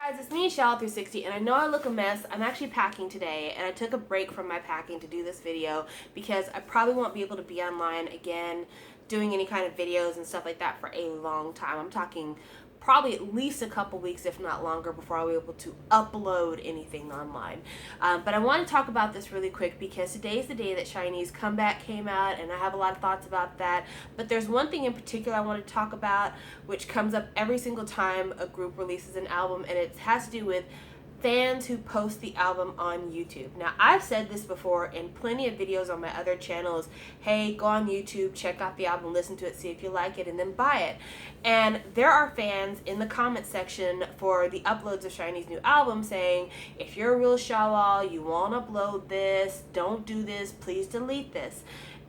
Guys, it's me, Shallow360, and I know I look a mess. I'm actually packing today, and I took a break from my packing to do this video because I probably won't be able to be online again doing any kind of videos and stuff like that for a long time. I'm talking probably at least a couple weeks, if not longer, before I'll be able to upload anything online. But I want to talk about this really quick because today is the day that Shinee's comeback came out, and I have a lot of thoughts about that. But there's one thing in particular I want to talk about, which comes up every single time a group releases an album, and it has to do with fans who post the album on YouTube. Now, I've said this before in plenty of videos on my other channels. Hey, go on YouTube, check out the album, listen to it, see if you like it, and then buy it. And there are fans in the comment section for the uploads of Shinee's new album saying, if you're a real Shawwal, you won't upload this, don't do this, please delete this.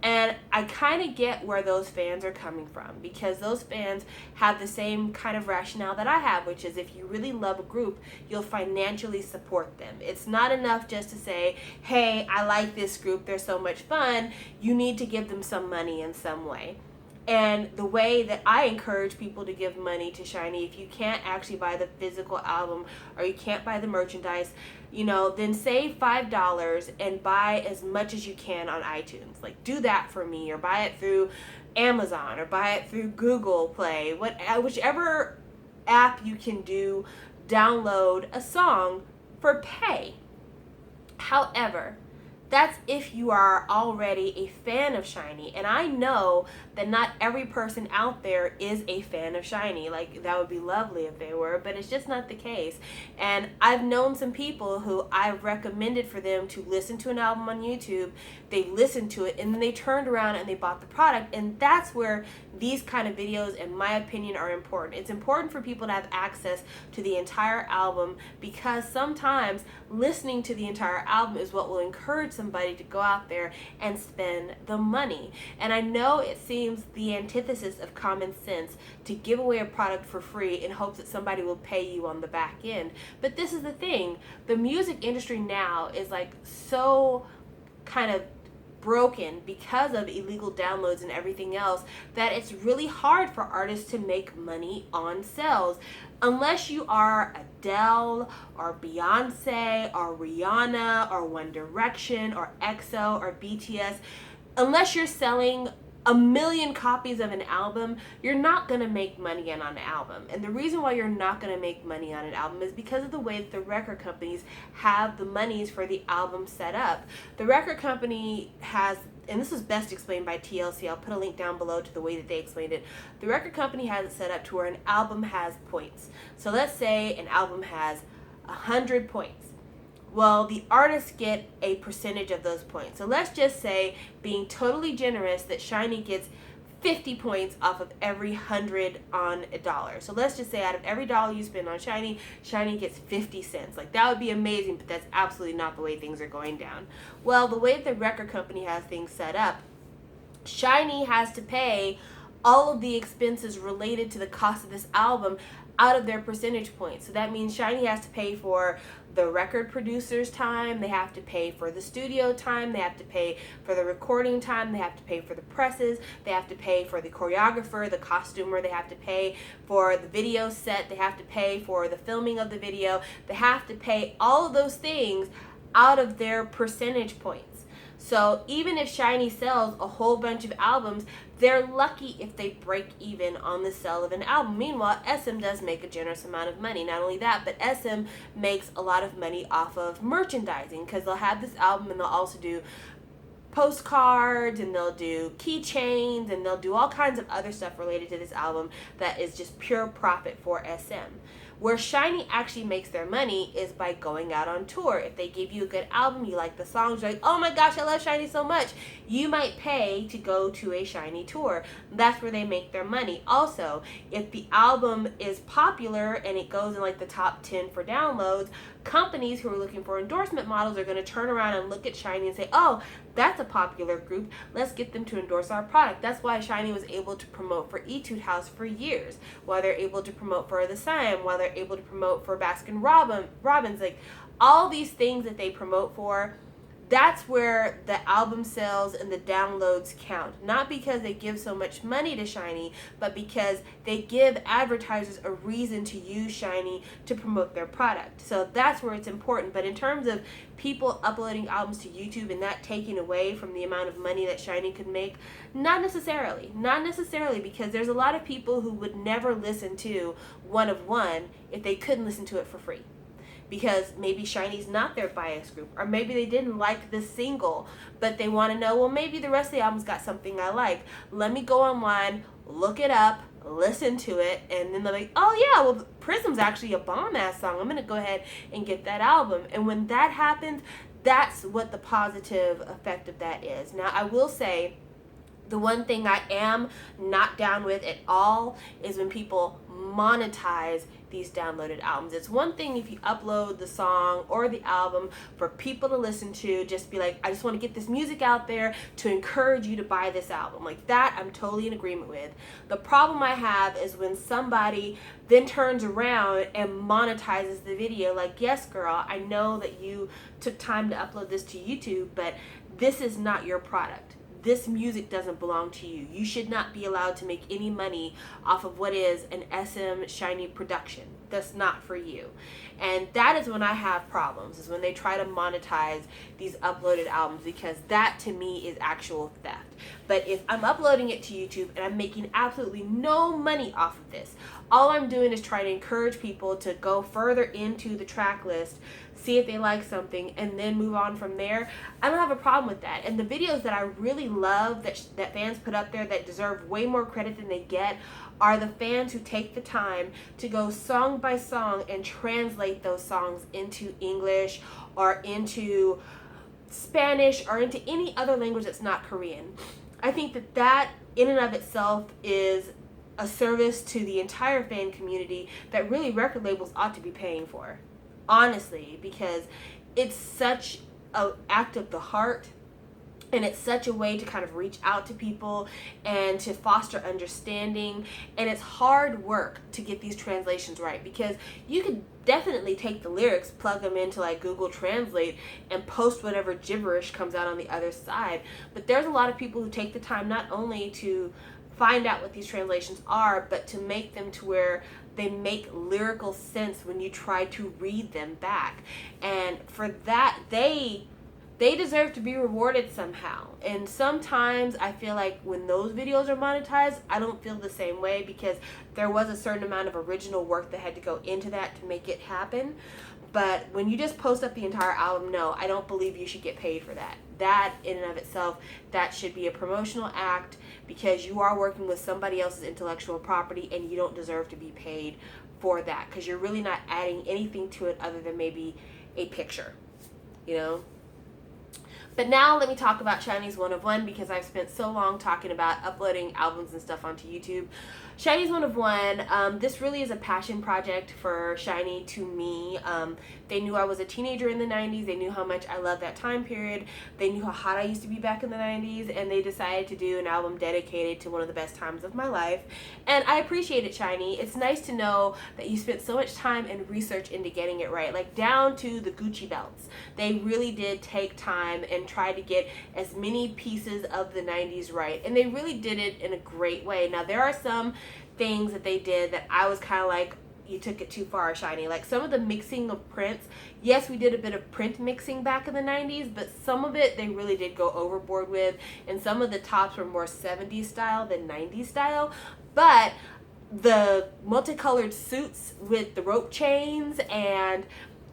And I kind of get where those fans are coming from, because those fans have the same kind of rationale that I have, which is if you really love a group, you'll financially support them. It's not enough just to say, hey, I like this group, they're so much fun. You need to give them some money in some way. And the way that I encourage people to give money to Shinee, if you can't actually buy the physical album or you can't buy the merchandise, then save $5 and buy as much as you can on iTunes. Like, do that for me, or buy it through Amazon, or buy it through Google Play, whichever app you can do, download a song for pay. However, that's if you are already a fan of Shinee. And I know that not every person out there is a fan of Shinee. Like, that would be lovely if they were, but it's just not the case. And I've known some people who I've recommended for them to listen to an album on YouTube. They listened to it, and then they turned around and they bought the product. And that's where these kind of videos, in my opinion, are important. It's important for people to have access to the entire album, because sometimes listening to the entire album is what will encourage somebody to go out there and spend the money. And I know it seems the antithesis of common sense to give away a product for free in hopes that somebody will pay you on the back end. But this is the thing. The music industry now is like so kind of broken because of illegal downloads and everything else, that it's really hard for artists to make money on sales. Unless you are Adele or Beyonce or Rihanna or One Direction or EXO or BTS, unless you're selling 1,000,000 copies of an album, you're not going to make money on an album. And the reason why you're not going to make money on an album is because of the way that the record companies have the monies for the album set up. The record company has, and this is best explained by TLC, I'll put a link down below to the way that they explained it. The record company has it set up to where an album has points. So let's say an album has 100 points. Well, the artists get a percentage of those points. So let's just say, being totally generous, that Shinee gets 50 points off of every 100 on a dollar. So let's just say out of every dollar you spend on Shinee, Shinee gets 50 cents. Like, that would be amazing, but that's absolutely not the way things are going down. Well, the way that the record company has things set up, Shinee has to pay all of the expenses related to the cost of this album out of their percentage points. So that means Shinee has to pay for the record producer's time, they have to pay for the studio time, they have to pay for the recording time, they have to pay for the presses, they have to pay for the choreographer, the costumer, they have to pay for the video set, they have to pay for the filming of the video, they have to pay all of those things out of their percentage points. So even if Shinee sells a whole bunch of albums, they're lucky if they break even on the sale of an album. Meanwhile, SM does make a generous amount of money. Not only that, but SM makes a lot of money off of merchandising, because they'll have this album and they'll also do postcards, and they'll do keychains, and they'll do all kinds of other stuff related to this album that is just pure profit for SM. Where Shinee actually makes their money is by going out on tour. If they give you a good album, you like the songs, you're like, oh my gosh, I love Shinee so much, you might pay to go to a Shinee tour. That's where they make their money. Also, if the album is popular and it goes in like the top 10 for downloads, companies who are looking for endorsement models are going to turn around and look at Shinee and say, oh, that's a popular group, let's get them to endorse our product. That's why Shinee was able to promote for Etude House for years, while they're able to promote for the Sun, while they're able to promote for Baskin Robbins. Like, all these things that they promote for, that's where the album sales and the downloads count. Not because they give so much money to Shinee, but because they give advertisers a reason to use Shinee to promote their product. So that's where it's important. But in terms of people uploading albums to YouTube and that taking away from the amount of money that Shinee could make, not necessarily. Not necessarily, because there's a lot of people who would never listen to One of One if they couldn't listen to it for free. Because maybe Shinee's not their bias group, or maybe they didn't like this single, but they want to know, well, maybe the rest of the album's got something I like. Let me go online, look it up, listen to it, and then they're like, oh yeah, well, Prism's actually a bomb-ass song. I'm going to go ahead and get that album. And when that happens, that's what the positive effect of that is. Now, I will say, the one thing I am not down with at all is when people monetize these downloaded albums. It's one thing if you upload the song or the album for people to listen to, just be like, I just want to get this music out there to encourage you to buy this album. Like that, I'm totally in agreement with. The problem I have is when somebody then turns around and monetizes the video. Like, yes, girl, I know that you took time to upload this to YouTube, but this is not your product. This music doesn't belong to you. You should not be allowed to make any money off of what is an SM Shinee production. That's not for you. And that is when I have problems, is when they try to monetize these uploaded albums, because that to me is actual theft. But if I'm uploading it to YouTube and I'm making absolutely no money off of this, all I'm doing is trying to encourage people to go further into the track list, see if they like something, and then move on from there, I don't have a problem with that. And the videos that I really love that fans put up there that deserve way more credit than they get are the fans who take the time to go song by song and translate those songs into English or into Spanish or into any other language that's not Korean. I think that in and of itself is a service to the entire fan community that really record labels ought to be paying for. Honestly, because it's such an act of the heart, and it's such a way to kind of reach out to people and to foster understanding. And it's hard work to get these translations right, because you could definitely take the lyrics, plug them into like Google Translate, and post whatever gibberish comes out on the other side. But there's a lot of people who take the time not only to find out what these translations are, but to make them to where they make lyrical sense when you try to read them back. And for that, they deserve to be rewarded somehow. And sometimes I feel like when those videos are monetized, I don't feel the same way, because there was a certain amount of original work that had to go into that to make it happen. But when you just post up the entire album, no, I don't believe you should get paid for that. That in and of itself, that should be a promotional act, because you are working with somebody else's intellectual property and you don't deserve to be paid for that, because you're really not adding anything to it other than maybe a picture, you know? But now let me talk about Shinee's One of One, because I've spent so long talking about uploading albums and stuff onto YouTube. Shinee's One of One, this really is a passion project for Shinee to me. They knew I was a teenager in the 90s. They knew how much I loved that time period. They knew how hot I used to be back in the 90s, and they decided to do an album dedicated to one of the best times of my life. And I appreciate it, Shinee. It's nice to know that you spent so much time and research into getting it right, like down to the Gucci belts. They really did take time and try to get as many pieces of the 90s right, and they really did it in a great way. Now, there are some things that they did that I was kind of like, you took it too far, Shinee. Like some of the mixing of prints, yes, we did a bit of print mixing back in the 90s, but some of it they really did go overboard with, and some of the tops were more 70s style than 90s style. But the multicolored suits with the rope chains and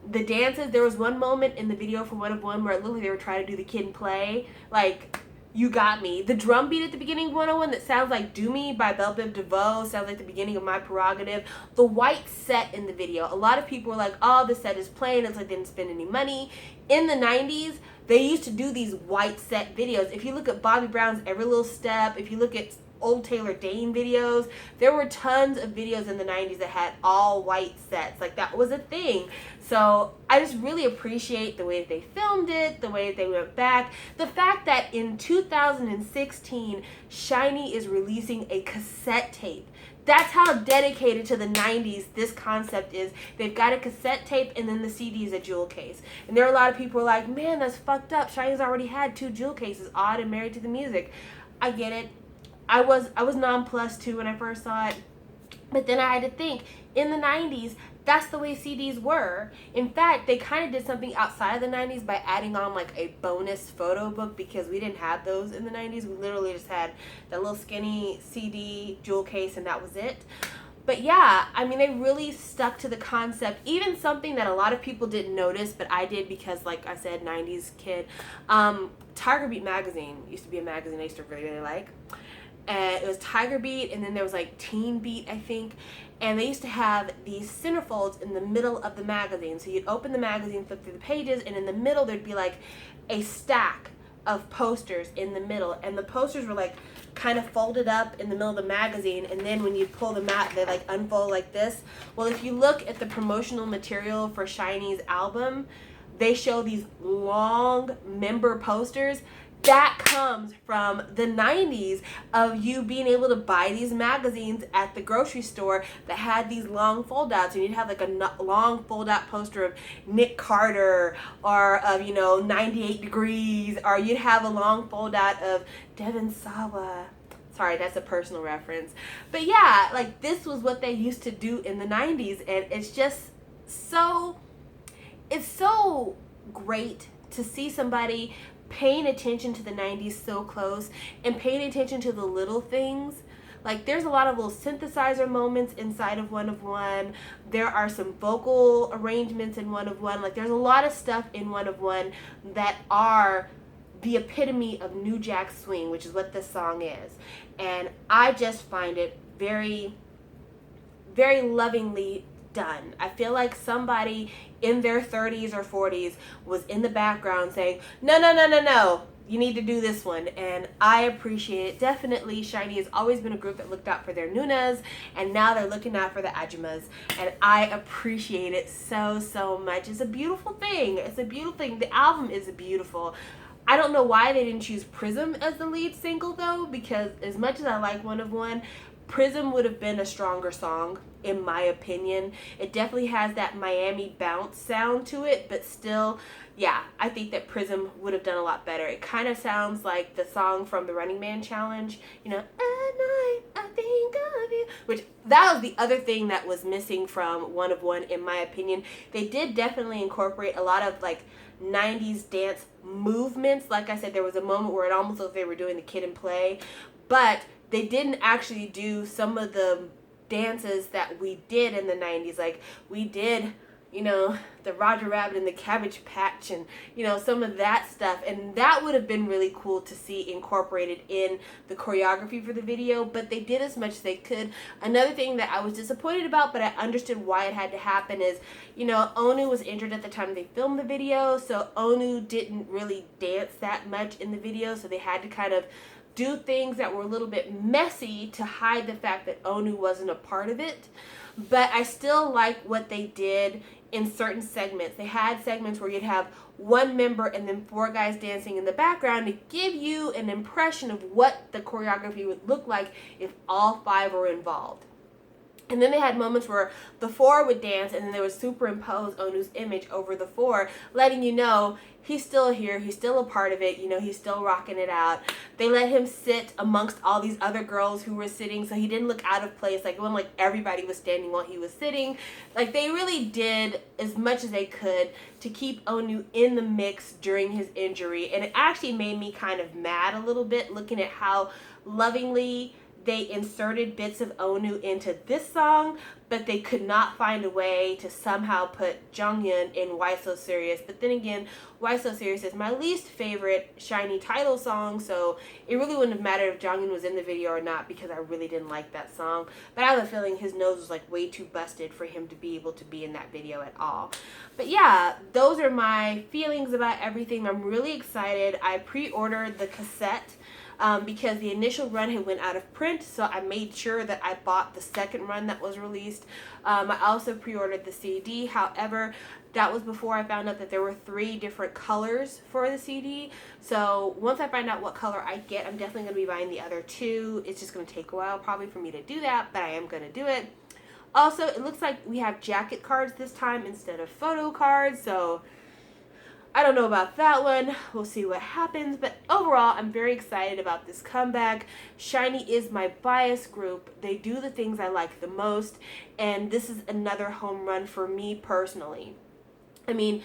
the dances, there was one moment in the video for One of One where it looked like they were trying to do the Kid and Play. Like, you got me. The drum beat at the beginning of 101 that sounds like Do Me by Belle Biv DeVoe, sounds like the beginning of My Prerogative. The white set in the video, a lot of people were like, oh, the set is plain, it's like they didn't spend any money. In the 90s, they used to do these white set videos. If you look at Bobby Brown's Every Little Step, if you look at old Taylor Dane videos, there were tons of videos in the 90s that had all white sets. Like, that was a thing. So I just really appreciate the way that they filmed it, the way that they went back, the fact that in 2016 Shinee is releasing a cassette tape That's how dedicated to the 90s this concept is. They've got a cassette tape and then the CD is a jewel case. And there are a lot of people who are like, man, that's fucked up. Shinee's already had 2 jewel cases, Odd and Married to the Music. I get it. I was nonplussed too when I first saw it. But then I had to think, in the 90s, that's the way CDs were. In fact, they kind of did something outside of the 90s by adding on like a bonus photo book, because we didn't have those in the 90s. We literally just had that little skinny CD jewel case and that was it. But yeah, I mean, they really stuck to the concept. Even something that a lot of people didn't notice, but I did because, like I said, 90s kid. Tiger Beat magazine used to be a magazine I used to really, really like. And it was Tiger Beat, and then there was like Teen Beat, I think. And they used to have these centerfolds in the middle of the magazine. So you'd open the magazine, flip through the pages, and in the middle there'd be like a stack of posters in the middle. And the posters were like kind of folded up in the middle of the magazine, and then when you pull them out, they like unfold like this. Well, if you look at the promotional material for Shinee's album, they show these long member posters. That comes from the 90s of you being able to buy these magazines at the grocery store that had these long fold-outs, and you'd have like a long fold-out poster of Nick Carter or of, 98 Degrees, or you'd have a long fold-out of Devin Sawa. Sorry, that's a personal reference. But yeah, like this was what they used to do in the 90s, and it's just so great to see somebody paying attention to the 90s so close and paying attention to the little things. Like there's a lot of little synthesizer moments inside of One of One. There are some vocal arrangements in One of One. Like there's a lot of stuff in One of One that are the epitome of New Jack Swing, which is what this song is. And I just find it very, very lovingly done. I feel like somebody in their 30s or 40s was in the background saying, no, you need to do this one. And I appreciate it. Definitely, Shinee has always been a group that looked out for their Nunas, and now they're looking out for the Ajumas. And I appreciate it so, so much. It's a beautiful thing. It's a beautiful thing. The album is beautiful. I don't know why they didn't choose Prism as the lead single, though, because as much as I like One of One, Prism would have been a stronger song, in my opinion. It definitely has that Miami bounce sound to it, but still, yeah, I think that Prism would have done a lot better. It kind of sounds like the song from the Running Man Challenge, At night I think of you, which that was the other thing that was missing from One of One, in my opinion. They did definitely incorporate a lot of like 90s dance movements. Like I said, there was a moment where it almost looked like they were doing the Kid and Play, but they didn't actually do some of the dances that we did in the 90s. Like we did, the Roger Rabbit and the Cabbage Patch and, some of that stuff. And that would have been really cool to see incorporated in the choreography for the video, but they did as much as they could. Another thing that I was disappointed about, but I understood why it had to happen is, Onu was injured at the time they filmed the video, so Onu didn't really dance that much in the video, so they had to kind of do things that were a little bit messy to hide the fact that Onu wasn't a part of it. But I still like what they did in certain segments. They had segments where you'd have one member and then 4 guys dancing in the background to give you an impression of what the choreography would look like if all 5 were involved. And then they had moments where the 4 would dance and then they would superimpose Onu's image over the 4, letting you know he's still here, he's still a part of it, he's still rocking it out. They let him sit amongst all these other girls who were sitting, so he didn't look out of place. Like, it wasn't like everybody was standing while he was sitting. Like, they really did as much as they could to keep Onu in the mix during his injury. And it actually made me kind of mad a little bit looking at how lovingly they inserted bits of Onu into this song, but they could not find a way to somehow put Jonghyun in Why So Serious. But then again, Why So Serious is my least favorite Shinee title song, so it really wouldn't have mattered if Jonghyun was in the video or not, because I really didn't like that song. But I have a feeling his nose was like way too busted for him to be able to be in that video at all. But yeah, those are my feelings about everything. I'm really excited. I pre-ordered the cassette because the initial run had went out of print, so I made sure that I bought the second run that was released. I also pre-ordered the CD. However, that was before I found out that there were 3 different colors for the CD. So once I find out what color I get, I'm definitely going to be buying the other 2. It's just going to take a while probably for me to do that, but I am going to do it. Also, it looks like we have jacket cards this time instead of photo cards, so I don't know about that one. We'll see what happens, but overall, I'm very excited about this comeback. Shinee is my bias group. They do the things I like the most, and this is another home run for me personally. I mean,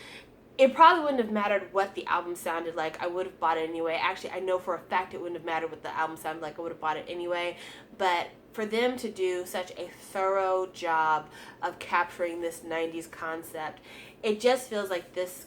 it probably wouldn't have mattered what the album sounded like. I would have bought it anyway. Actually, I know for a fact it wouldn't have mattered what the album sounded like. I would have bought it anyway. But for them to do such a thorough job of capturing this 90s concept, it just feels like this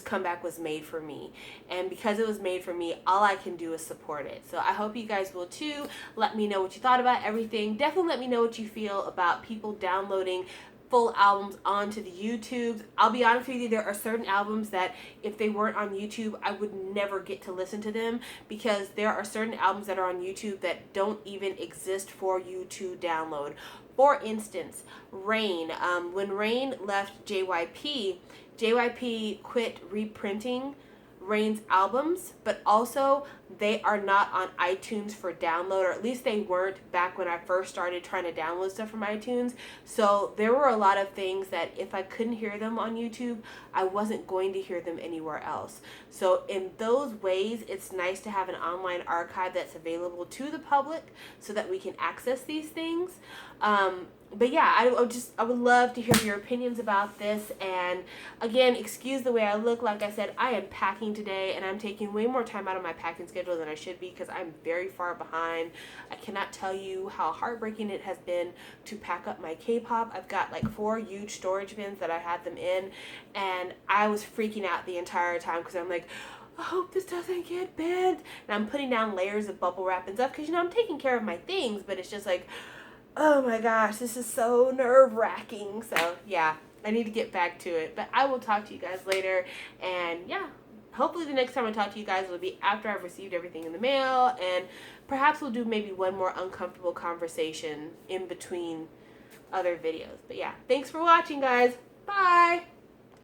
comeback was made for me. And because it was made for me, all I can do is support it. So I hope you guys will too. Let me know what you thought about everything. Definitely let me know what you feel about people downloading full albums onto the YouTubes. I'll be honest with you, there are certain albums that if they weren't on YouTube, I would never get to listen to them, because there are certain albums that are on YouTube that don't even exist for you to download. For instance, Rain. When Rain left JYP quit reprinting Rain's albums, but also they are not on iTunes for download, or at least they weren't back when I first started trying to download stuff from iTunes. So there were a lot of things that if I couldn't hear them on YouTube, I wasn't going to hear them anywhere else. So in those ways, it's nice to have an online archive that's available to the public so that we can access these things. But yeah, I would love to hear your opinions about this. And again, excuse the way I look. Like I said, I am packing today, and I'm taking way more time out of my packing schedule than I should be because I'm very far behind. I cannot tell you how heartbreaking it has been to pack up my K-pop. I've got like 4 huge storage bins that I had them in, and I was freaking out the entire time because I'm like, I hope this doesn't get bent. And I'm putting down layers of bubble wrap and stuff because, you know, I'm taking care of my things, but it's just like, oh my gosh, this is so nerve-wracking. So yeah, I need to get back to it. But I will talk to you guys later. And yeah, hopefully the next time I talk to you guys will be after I've received everything in the mail. And perhaps we'll do maybe one more uncomfortable conversation in between other videos. But yeah, thanks for watching, guys. Bye!